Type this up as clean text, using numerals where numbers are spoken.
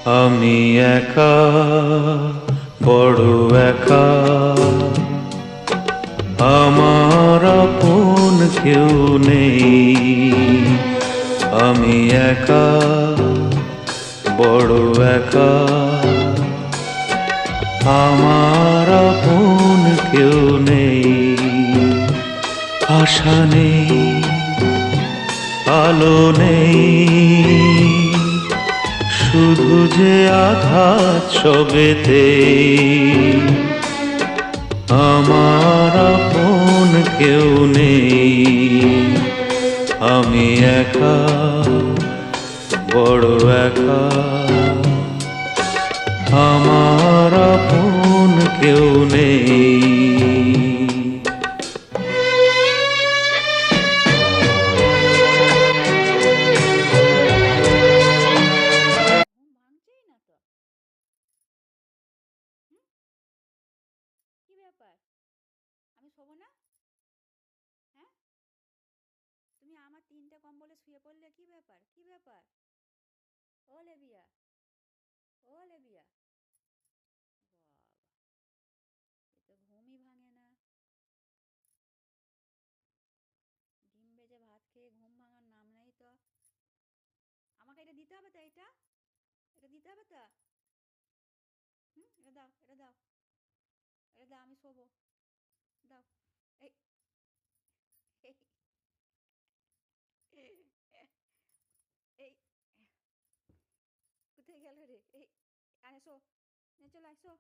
আমি একা, বড় একা, আমার আপন কেউ নেই। আমি একা, বড় একা, আমার আপন কেউ নেই। আশা নেই, আলো নেই, শুধু যে আঘাত সবেতে। আমার আপন কেউ নেই। আমি একা, বড় একা, আমার আপন কেউ নেই। ঘুম ভাঙছেই না তো। হুম, কি ব্যাপার? আমি শোবো না? হ্যাঁ, তুমি আমার 3টে কম্বলে শুয়ে পড়লে, কি ব্যাপার? কি ব্যাপার? ও লেবিয়া, ও লেবিয়া, বাবা, এ তো ঘুমই ভাঙে না। ডিম ভেজে ভাত খেয়ে ঘুম ভাঙার নাম নেই তো। আমাকে এটা দিতে হবে তো, এটা দিতে হবে তো। এটা দাও, এটা দাও, এটা দাও, আমি শোবো। দাও। এই, এই, এই, কোথায় গেল রে? এই, আয় শো, চলে আয়, শো।